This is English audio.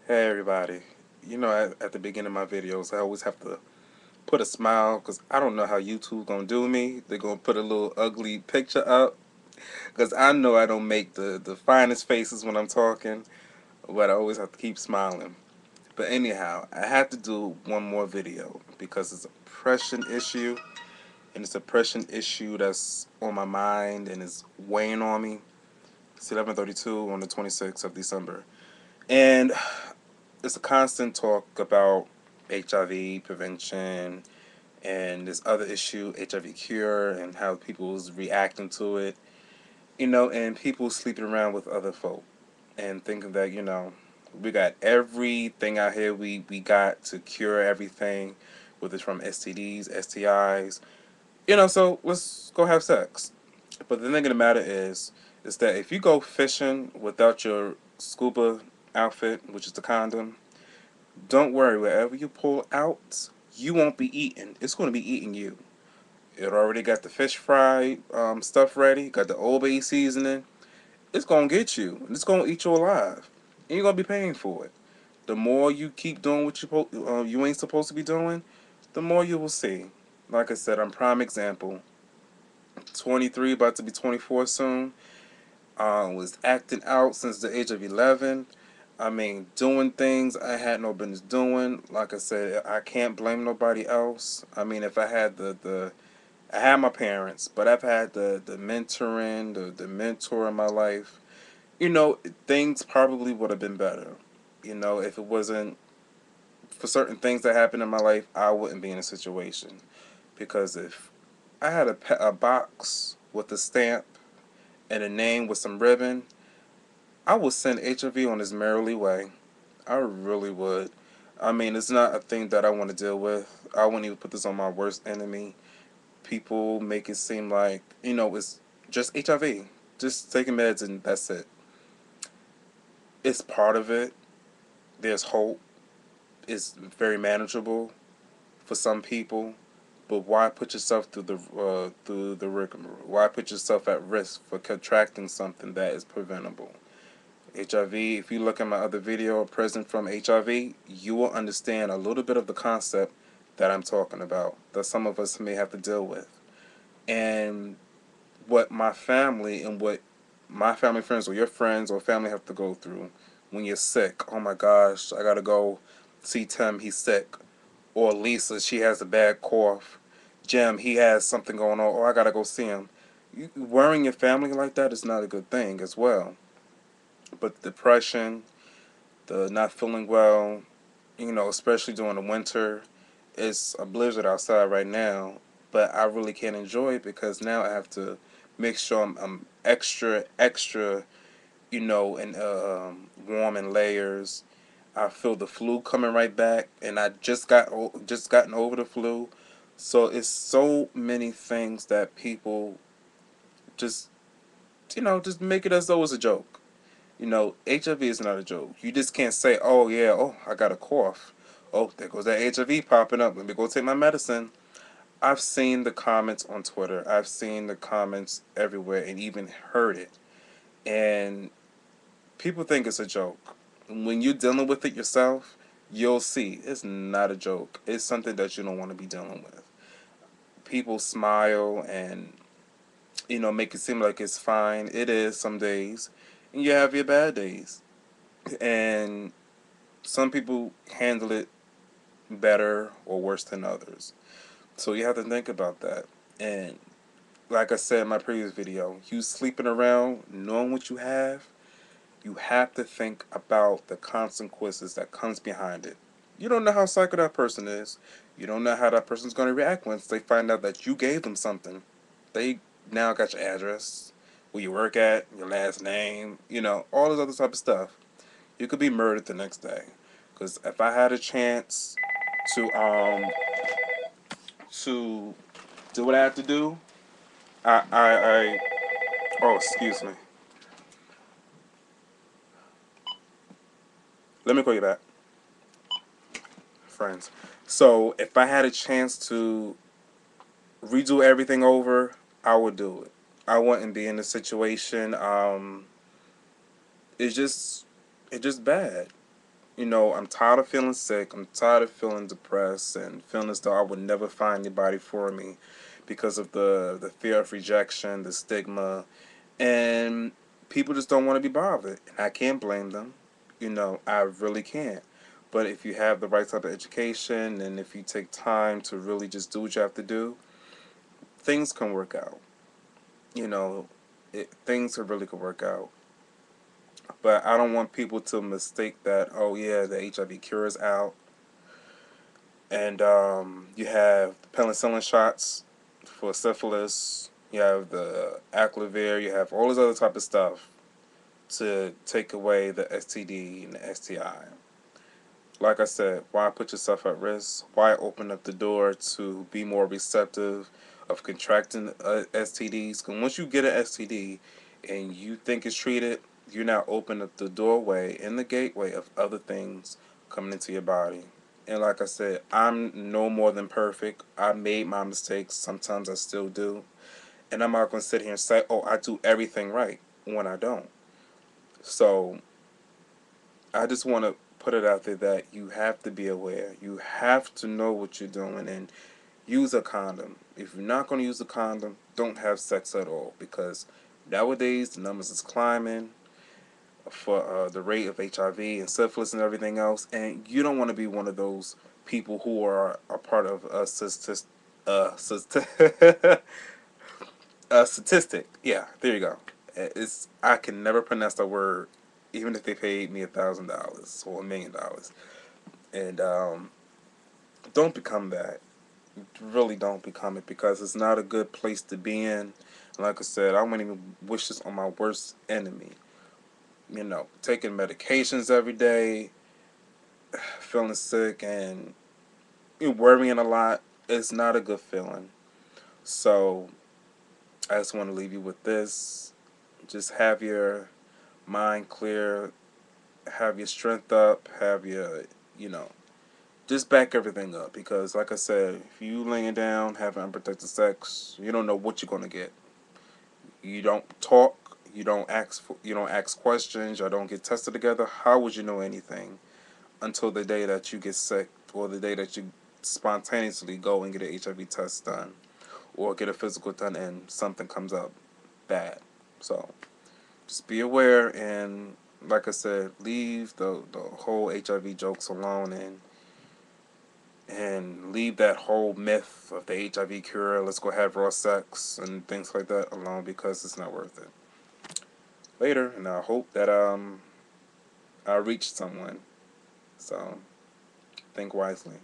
Hey everybody. At the beginning of my videos, I always have to put a smile because I don't know how YouTube gonna do me. They're gonna put a little ugly picture up because I know I don't make the finest faces when I'm talking, but I always have to keep smiling. But anyhow, I had to do one more video because it's a depression issue, and it's a depression issue that's on my mind and is weighing on me. It's 11:32 on the 26th of December, and it's a constant talk about HIV prevention and this other issue, HIV CURE, and how people's reacting to it, and people sleeping around with other folk and thinking that, we got everything out here we got to cure everything, whether it's from STDs, STIs, so let's go have sex. But the thing of the matter is that if you go fishing without your scuba outfit, which is the condom, don't worry, wherever you pull out, you won't be eaten. It's going to be eating you. It already got the fish fry stuff ready, got the Old Bay seasoning. It's going to get you. It's going to eat you alive. And you're going to be paying for it. The more you keep doing what you ain't supposed to be doing, the more you will see. Like I said, I'm prime example. 23, about to be 24 soon. Was acting out since the age of 11. I mean, doing things I had no business doing. Like I said, I can't blame nobody else. I mean, if I had I had my parents, but I've had the mentoring, the mentor in my life. Things probably would have been better. If it wasn't for certain things that happened in my life, I wouldn't be in a situation. Because if I had a box with a stamp and a name with some ribbon, I would send HIV on his merrily way. I really would. I mean, it's not a thing that I want to deal with. I wouldn't even put this on my worst enemy. People make it seem like, it's just HIV. Just taking meds and that's it. It's part of it. There's hope. It's very manageable for some people. But why put yourself through the rigmarole? Why put yourself at risk for contracting something that is preventable? HIV, if you look at my other video, Present from HIV, you will understand a little bit of the concept that I'm talking about, that some of us may have to deal with. And what my family and what my family friends or your friends or family have to go through when you're sick. Oh my gosh, I gotta go see Tim, he's sick. Or Lisa, she has a bad cough. Jim, he has something going on. Oh, I gotta go see him. Worrying your family like that is not a good thing as well. But depression, the not feeling well, especially during the winter. It's a blizzard outside right now, but I really can't enjoy it because now I have to make sure I'm extra, extra, and warm in layers. I feel the flu coming right back, and I just gotten over the flu, so it's so many things that people just just make it as though it's a joke. HIV is not a joke. You just can't say, oh, yeah, oh, I got a cough. Oh, there goes that HIV popping up. Let me go take my medicine. I've seen the comments on Twitter. I've seen the comments everywhere and even heard it. And people think it's a joke. When you're dealing with it yourself, you'll see it's not a joke. It's something that you don't want to be dealing with. People smile and, make it seem like it's fine. It is some days. And you have your bad days. And some people handle it better or worse than others. So you have to think about that. And like I said in my previous video, you sleeping around knowing what you have to think about the consequences that comes behind it. You don't know how psycho that person is. You don't know how that person's going to react once they find out that you gave them something. They now got your address, where you work at, your last name, all this other type of stuff. You could be murdered the next day. Because if I had a chance to to do what I have to do, I oh, excuse me. Let me call you back, friends. So if I had a chance to redo everything over, I would do it. I wouldn't be in a situation. It's just bad. You know, I'm tired of feeling sick. I'm tired of feeling depressed and feeling as though I would never find anybody for me because of the fear of rejection, the stigma, and people just don't want to be bothered. And I can't blame them. You know, I really can't. But if you have the right type of education and if you take time to really just do what you have to do, things can work out. You know, things really could work out. But I don't want people to mistake that, oh yeah, the HIV cure is out. And you have the penicillin shots for syphilis. You have the Aclavir. You have all this other type of stuff to take away the STD and the STI. Like I said, why put yourself at risk? Why open up the door to be more receptive of contracting STDs? Because once you get an STD and you think it's treated, you now open up the doorway and the gateway of other things coming into your body. And like I said, I'm no more than perfect. I made my mistakes. Sometimes I still do. And I'm not going to sit here and say, oh, I do everything right when I don't. So I just want to put it out there that you have to be aware. You have to know what you're doing and use a condom. If you're not going to use a condom, don't have sex at all because nowadays the numbers is climbing for the rate of HIV and syphilis and everything else, and you don't want to be one of those people who are a part of a a statistic. Yeah, there you go. It's I can never pronounce that word, even if they paid me $1,000 or $1,000,000. And don't become that. Really don't become it because it's not a good place to be in. Like I said, I wouldn't even wish this on my worst enemy. You know, taking medications every day, feeling sick, and worrying a lot. It's not a good feeling. So I just want to leave you with this. Just have your mind clear, have your strength up, have your, you know, just back everything up because, like I said, if you laying down having unprotected sex, you don't know what you're gonna get. You don't talk, you don't ask questions, you don't get tested together. How would you know anything until the day that you get sick or the day that you spontaneously go and get an HIV test done or get a physical done and something comes up bad? So just be aware and, like I said, leave the whole HIV jokes alone and leave that whole myth of the HIV cure, let's go have raw sex and things like that alone because it's not worth it. Later, and I hope that I reach someone. So think wisely.